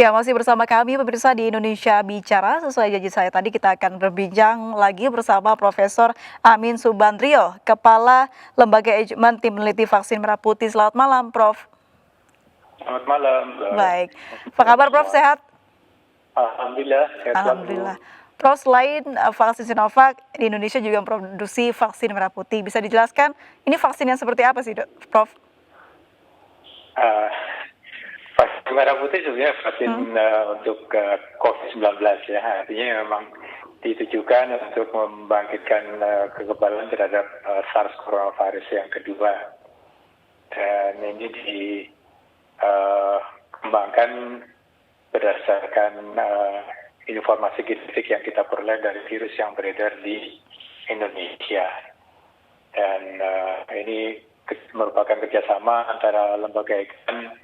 Ya, masih bersama kami pemirsa di Indonesia Bicara. Sesuai janji saya tadi kita akan berbincang lagi bersama Profesor Amin Subandrio, Kepala Lembaga Eijkman Tim Peneliti Vaksin Merah Putih. Selamat malam, Prof. Selamat malam, Mbak. Baik. Apa kabar, Prof? Sehat? Alhamdulillah, sehat Alhamdulillah. selalu. Prof, selain vaksin Sinovac, di Indonesia juga memproduksi vaksin merah putih. Bisa dijelaskan ini vaksin yang seperti apa sih, Prof? Vaksin merah putih sebenarnya vaksin untuk COVID-19 ya. Artinya memang ditujukan untuk membangkitkan kekebalan terhadap SARS coronavirus yang kedua. Dan ini dikembangkan berdasarkan informasi genetik yang kita peroleh dari virus yang beredar di Indonesia. Dan ini merupakan kerjasama antara lembaga Eijkman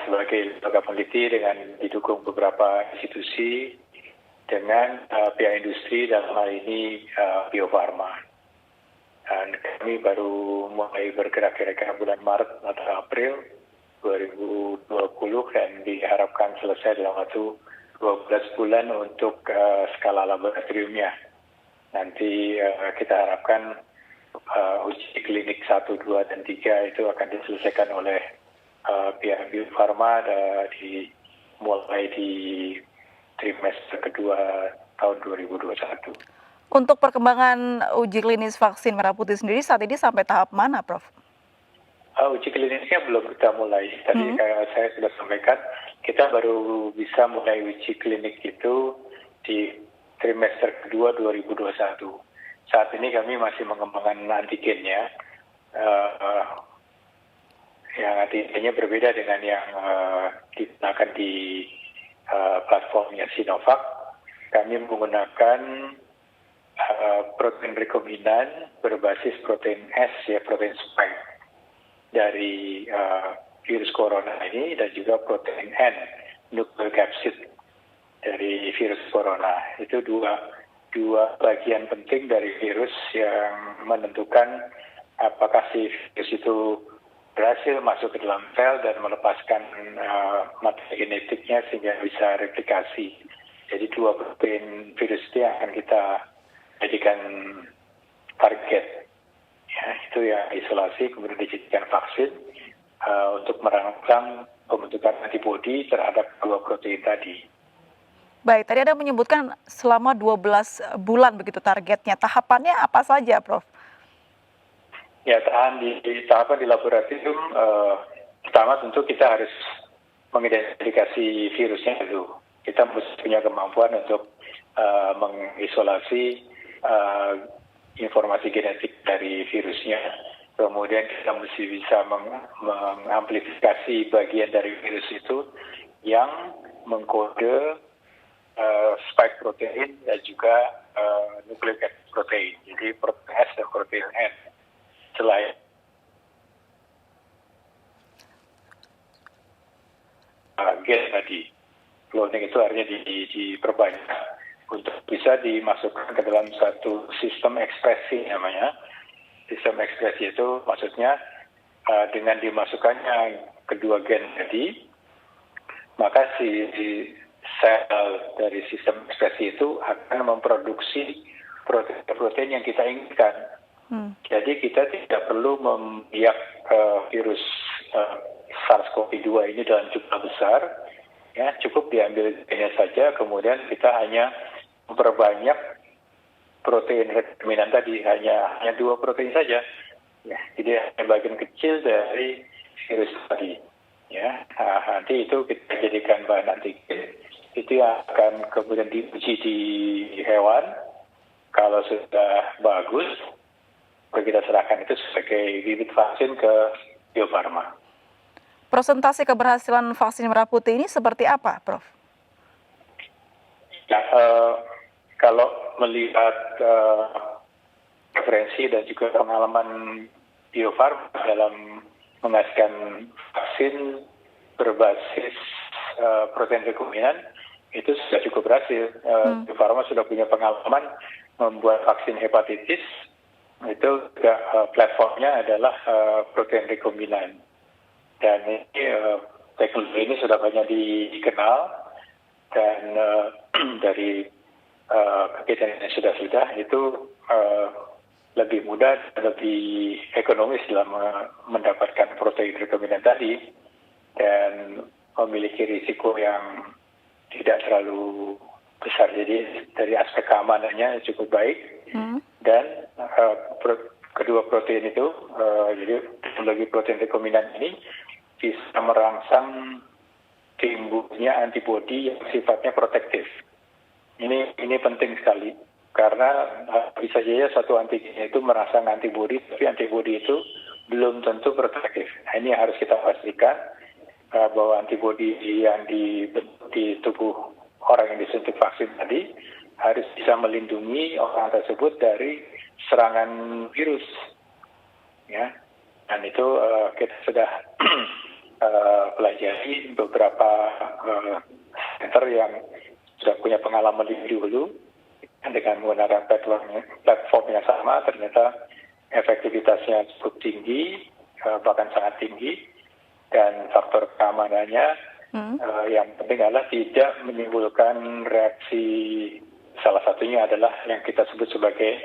sebagai lembaga peneliti dengan didukung beberapa institusi dengan pihak industri dalam hal ini Bio Farma. Dan kami baru mulai bergerak kira-kira bulan Maret atau April 2020 dan diharapkan selesai dalam waktu 12 bulan untuk skala laboratoriumnya. Nanti kita harapkan uji klinik 1, 2, dan 3 itu akan diselesaikan oleh pihak Bio Farma mulai di trimester kedua tahun 2021. Untuk perkembangan uji klinis vaksin merah putih sendiri saat ini sampai tahap mana, Prof? Uji klinisnya belum kita mulai. Tadi kayak saya sudah sampaikan, kita baru bisa mulai uji klinik itu di trimester kedua 2021. Saat ini kami masih mengembangkan antigennya. Yang antigennya berbeda dengan yang digunakan di platformnya Sinovac. Kami menggunakan protein rekombinan berbasis protein S, ya protein spike dari virus corona ini, dan juga protein N, nucleocapsid dari virus corona. Itu dua bagian penting dari virus yang menentukan apakah si virus itu berhasil masuk ke dalam sel dan melepaskan materi genetiknya sehingga bisa replikasi. Jadi dua protein virus itu yang akan kita jadikan target. Ya, itu yang isolasi kemudian dijadikan vaksin untuk merangsang pembentukan antibodi terhadap dua protein tadi. Baik, tadi Anda menyebutkan selama 12 bulan begitu targetnya. Tahapannya apa saja, Prof? Ya, tahapan di laboratorium, pertama tentu kita harus mengidentifikasi virusnya dulu. Kita mesti punya kemampuan untuk mengisolasi informasi genetik dari virusnya. Kemudian kita mesti bisa mengamplifikasi bagian dari virus itu yang mengkode spike protein dan juga nucleic protein. Jadi protein S dan protein N. Selain gen tadi, cloning itu artinya diperbanyak untuk bisa dimasukkan ke dalam satu sistem ekspresi namanya. Sistem ekspresi itu maksudnya dengan dimasukkannya kedua gen tadi, maka si sel dari sistem ekspresi itu akan memproduksi protein yang kita inginkan. Jadi kita tidak perlu membiak virus SARS-CoV-2 ini dalam jumlah besar, ya cukup diambil gennya saja, kemudian kita hanya memperbanyak protein rekombinan tadi, hanya 2 protein saja, ya jadi hanya bagian kecil dari virus tadi, ya nanti itu kita jadikan bahan antigen, itu yang akan kemudian diuji di hewan. Kalau sudah bagus, kita serahkan itu sebagai bibit vaksin ke Bio Farma. Persentase keberhasilan vaksin merah putih ini seperti apa, Prof? Ya, kalau melihat referensi dan juga pengalaman Bio Farma dalam menghasilkan vaksin berbasis protein rekombinan, itu sudah cukup berhasil. Bio Farma sudah punya pengalaman membuat vaksin hepatitis. Itu juga platformnya adalah protein rekombinan. Dan ini teknologi ini sudah banyak dikenal dan dari kegiatan yang sudah itu lebih mudah dan lebih ekonomis dalam mendapatkan protein rekombinan tadi dan memiliki risiko yang tidak terlalu besar. Jadi dari aspek keamanannya cukup baik dan kedua protein itu, jadi teknologi protein rekombinan ini bisa merangsang timbulnya antibodi yang sifatnya protektif. Ini penting sekali karena bisa saja satu antigen itu merangsang antibodi, tapi antibodi itu belum tentu protektif. Nah, ini harus kita pastikan bahwa antibodi yang dibentuk di tubuh orang yang disuntik vaksin tadi harus bisa melindungi orang tersebut dari serangan virus. Ya, dan itu kita sudah pelajari beberapa center yang sudah punya pengalaman lebih dulu dengan menggunakan platform yang sama, ternyata efektivitasnya cukup tinggi, bahkan sangat tinggi, dan faktor keamanannya yang penting adalah tidak menimbulkan reaksi, salah satunya adalah yang kita sebut sebagai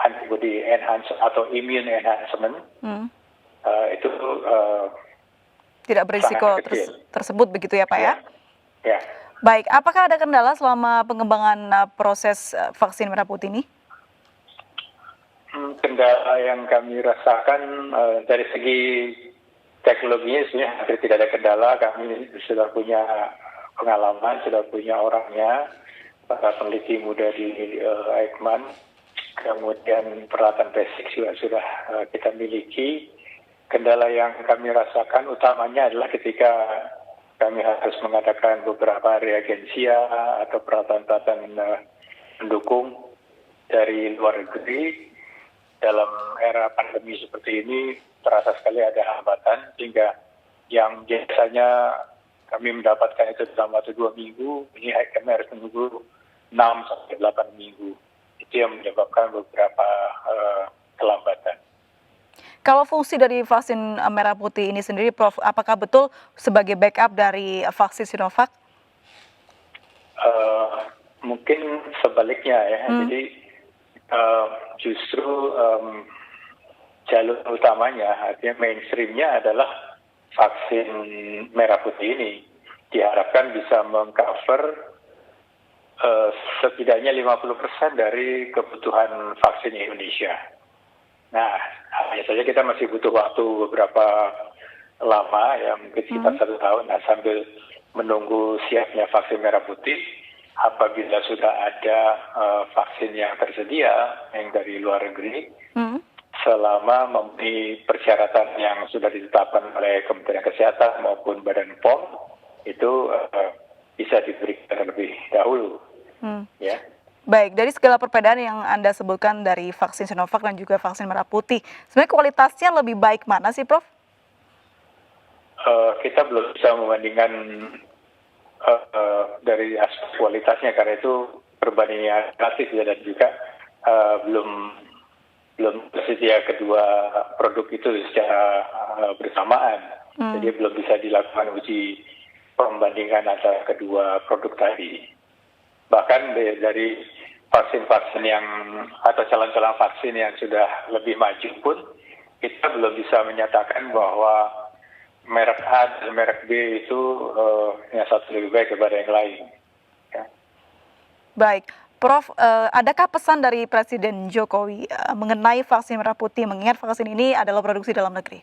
antibody enhancement atau immune enhancement. Itu tidak berisiko tersebut begitu ya Pak ya? Ya. Baik, apakah ada kendala selama pengembangan proses vaksin merah putih ini? Kendala yang kami rasakan dari segi teknologinya sebenarnya hampir tidak ada kendala. Kami sudah punya pengalaman, sudah punya orangnya, para peneliti muda di Eijkman, kemudian peralatan basic juga sudah kita miliki. Kendala yang kami rasakan utamanya adalah ketika kami harus mengadakan beberapa reagensia atau peralatan-peralatan pendukung dari luar negeri. Dalam era pandemi seperti ini terasa sekali ada hambatan, sehingga yang biasanya kami mendapatkan itu dalam waktu 2 minggu, ini kami harus menunggu 6-8 minggu. Itu yang menyebabkan beberapa kelambatan. Kalau fungsi dari vaksin merah putih ini sendiri, Prof, apakah betul sebagai backup dari vaksin Sinovac? Mungkin sebaliknya ya. Jadi justru jalur utamanya, artinya mainstreamnya adalah vaksin merah putih ini. Diharapkan bisa mengcover setidaknya 50% dari kebutuhan vaksin Indonesia. Nah, hanya saja kita masih butuh waktu beberapa lama, ya mungkin sekitar 1 tahun. Nah, sambil menunggu siapnya vaksin merah putih, apabila sudah ada vaksin yang tersedia yang dari luar negeri, selama memenuhi persyaratan yang sudah ditetapkan oleh Kementerian Kesehatan maupun Badan POM, itu bisa diberikan terlebih dahulu. Ya. Baik, dari segala perbedaan yang Anda sebutkan dari vaksin Sinovac dan juga vaksin merah putih, sebenarnya kualitasnya lebih baik mana sih, Prof? Kita belum bisa membandingkan dari aspek kualitasnya, karena itu perbandingannya relatif ya, dan juga belum tersedia kedua produk itu secara bersamaan. Jadi belum bisa dilakukan uji pembandingan antara kedua produk tadi. Bahkan dari vaksin-vaksin yang atau calon-calon vaksin yang sudah lebih maju pun, kita belum bisa menyatakan bahwa merek A dan merek B itu yang satu lebih baik daripada yang lain. Ya. Baik, Prof, adakah pesan dari Presiden Jokowi mengenai vaksin merah putih, mengingat vaksin ini adalah produksi dalam negeri?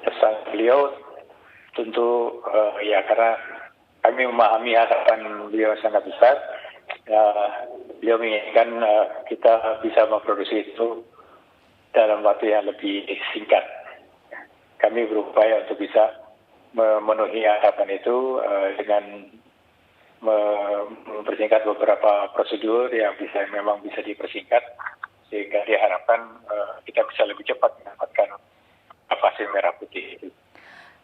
Pesan beliau tentu ya, karena kami memahami harapan beliau sangat besar. Beliau menginginkan kita bisa memproduksi itu dalam waktu yang lebih singkat. Kami berupaya untuk bisa memenuhi harapan itu dengan mempersingkat beberapa prosedur yang memang bisa dipersingkat, sehingga diharapkan kita bisa lebih cepat mendapatkan vaksin merah putih itu.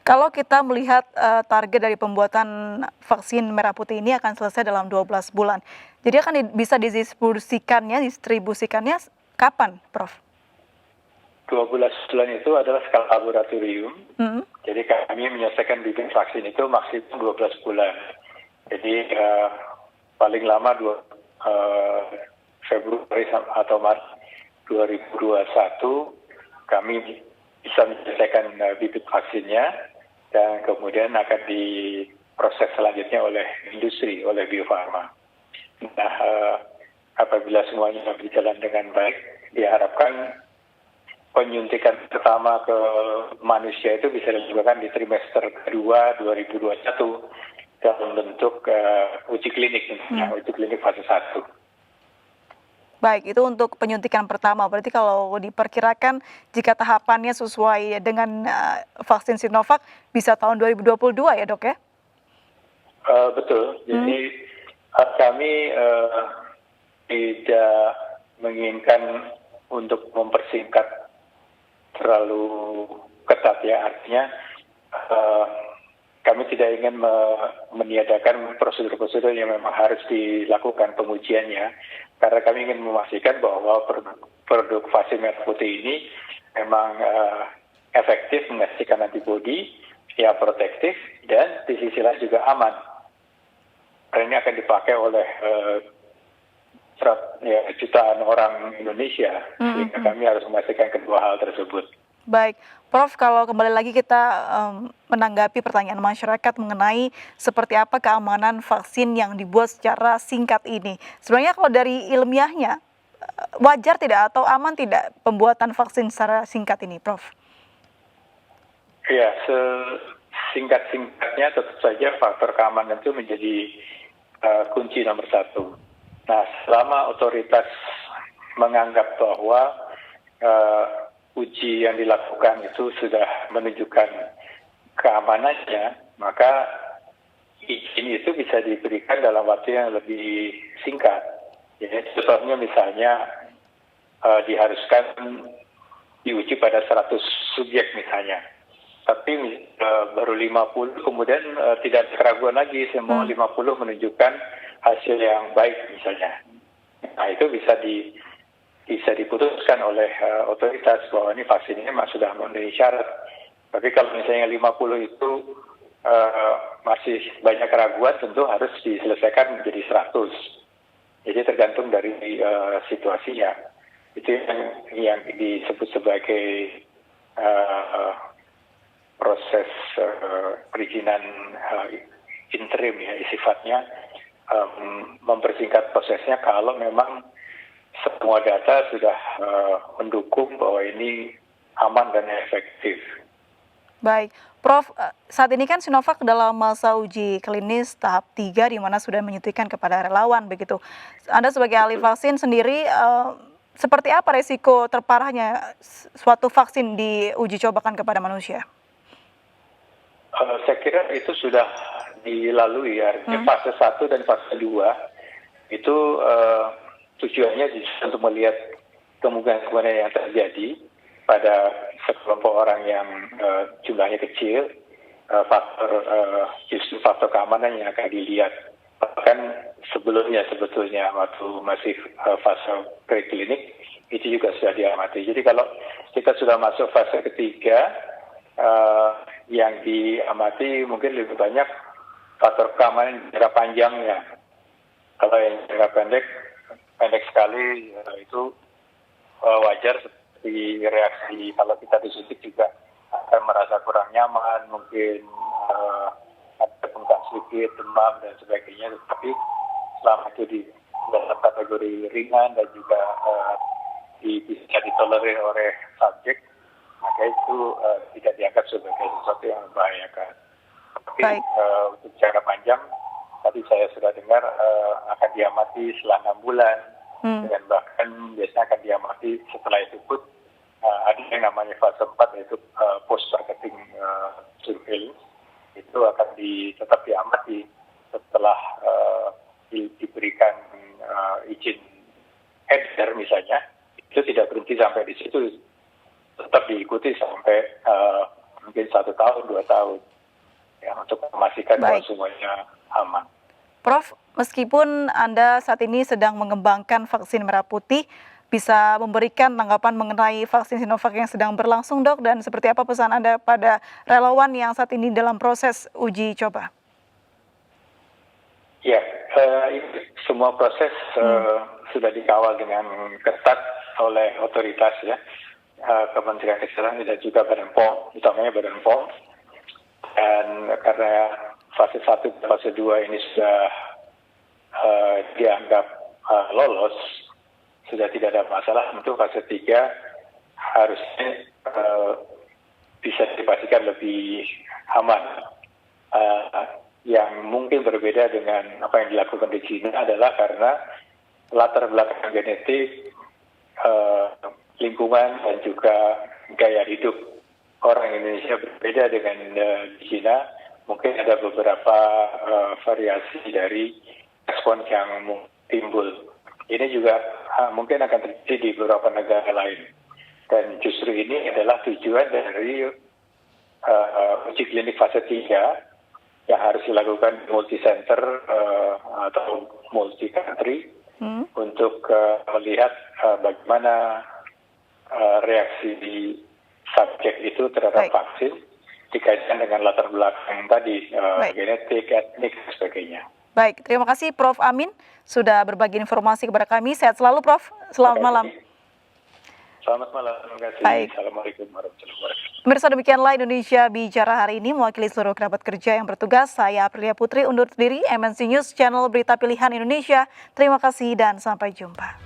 Kalau kita melihat target dari pembuatan vaksin merah putih ini akan selesai dalam 12 bulan. Jadi akan bisa didistribusikannya kapan, Prof? 12 bulan itu adalah skala laboratorium. Hmm. Jadi kami menyelesaikan bibit vaksin itu maksimum 12 bulan. Jadi paling lama Februari atau Maret 2021 kami bisa menyelesaikan bibit vaksinnya dan kemudian akan diproses selanjutnya oleh industri, oleh Bio Farma. Nah, apabila semuanya berjalan dengan baik, diharapkan penyuntikan pertama ke manusia itu bisa dilakukan di trimester kedua 2021 dalam bentuk uji klinik, uji klinik fase 1. Baik, itu untuk penyuntikan pertama. Berarti kalau diperkirakan jika tahapannya sesuai dengan vaksin Sinovac bisa tahun 2022 ya dok ya? Betul, jadi kami tidak menginginkan untuk mempersingkat terlalu ketat ya, artinya kami tidak ingin meniadakan prosedur-prosedur yang memang harus dilakukan pengujiannya, karena kami ingin memastikan bahwa produk vaksin merah putih ini memang efektif menghasilkan antibodi yang protektif dan di sisi lain juga aman. Karena ini akan dipakai oleh jutaan orang Indonesia, sehingga kami harus memastikan kedua hal tersebut. Baik, Prof, kalau kembali lagi kita menanggapi pertanyaan masyarakat mengenai seperti apa keamanan vaksin yang dibuat secara singkat ini. Sebenarnya kalau dari ilmiahnya, wajar tidak atau aman tidak pembuatan vaksin secara singkat ini, Prof? Ya, sesingkat-singkatnya tentu saja faktor keamanan itu menjadi kunci nomor satu. Nah, selama otoritas menganggap bahwa uji yang dilakukan itu sudah menunjukkan keamanannya, maka izin itu bisa diberikan dalam waktu yang lebih singkat. Jadi contohnya misalnya diharuskan diuji pada 100 subjek misalnya, tapi baru 50 kemudian tidak ada keraguan lagi, semua 50 menunjukkan hasil yang baik misalnya. Nah, itu bisa diputuskan oleh otoritas bahwa ini vaksin ini memang sudah memenuhi syarat. Tapi kalau misalnya 50 itu masih banyak keraguan, tentu harus diselesaikan menjadi 100. Jadi tergantung dari situasinya. Itu yang disebut sebagai proses perizinan interim ya, sifatnya mempersingkat prosesnya kalau memang semua data sudah mendukung bahwa ini aman dan efektif. Baik, Prof, saat ini kan Sinovac dalam masa uji klinis tahap 3 di mana sudah menyuntikkan kepada relawan begitu. Anda sebagai ahli vaksin sendiri, seperti apa resiko terparahnya suatu vaksin diuji cobakan kepada manusia? Saya kira itu sudah dilalui, artinya fase 1 dan fase 2 itu tujuannya untuk melihat kemungkinan yang terjadi pada sekelompok orang yang jumlahnya kecil, justru faktor keamanan yang akan dilihat. Bahkan sebelumnya waktu masih fase preklinik itu juga sudah diamati. Jadi kalau kita sudah masuk fase ketiga, yang diamati mungkin lebih banyak faktor keamanan jangka panjangnya. Kalau yang jangka pendek sekali itu wajar seperti reaksi kalau kita disuntik juga akan merasa kurang nyaman, mungkin ada bengkak sedikit, demam dan sebagainya. Tapi selama itu di dalam kategori ringan dan juga bisa ditolerir oleh subjek, maka itu tidak dianggap sebagai sesuatu yang membahayakan. Tapi untuk jangka panjang, tadi saya sudah dengar akan diamati setelah 6 bulan, dan bahkan biasanya akan diamati setelah itu pun ada yang namanya fase 4 yaitu post marketing surveillance, itu akan tetap diamati setelah diberikan izin edar misalnya, itu tidak berhenti sampai di situ, tetap diikuti sampai mungkin 1 tahun, 2 tahun, ya, untuk memastikan bahwa semuanya aman. Prof, meskipun Anda saat ini sedang mengembangkan vaksin merah putih, bisa memberikan tanggapan mengenai vaksin Sinovac yang sedang berlangsung, Dok, dan seperti apa pesan Anda pada relawan yang saat ini dalam proses uji coba? Ya, semua proses sudah dikawal dengan ketat oleh otoritas ya, Kementerian Kesehatan dan juga Badan POM, utamanya Badan POM. Dan karena fase 1 dan fase 2 ini sudah dianggap lolos, sudah tidak ada masalah, untuk fase 3 harusnya bisa dipastikan lebih aman. Yang mungkin berbeda dengan apa yang dilakukan di China adalah karena latar belakang genetik, lingkungan, dan juga gaya hidup orang Indonesia berbeda dengan di China. Mungkin ada beberapa variasi dari respon yang timbul. Ini juga mungkin akan terjadi di beberapa negara lain. Dan justru ini adalah tujuan dari uji klinik fase 3 yang harus dilakukan multi center atau multi country untuk melihat bagaimana reaksi di subjek itu terhadap vaksin dikaitkan dengan latar belakang tadi, genetik, etnik, dan sebagainya. Baik, terima kasih Prof. Amin sudah berbagi informasi kepada kami. Sehat selalu, Prof. Selamat malam. Selamat malam, terima kasih. Baik. Assalamualaikum warahmatullahi wabarakatuh. Pemirsa, demikianlah Indonesia Bicara hari ini. Mewakili seluruh kerabat kerja yang bertugas, saya Aprilia Putri undur diri. MNC News, channel berita pilihan Indonesia. Terima kasih dan sampai jumpa.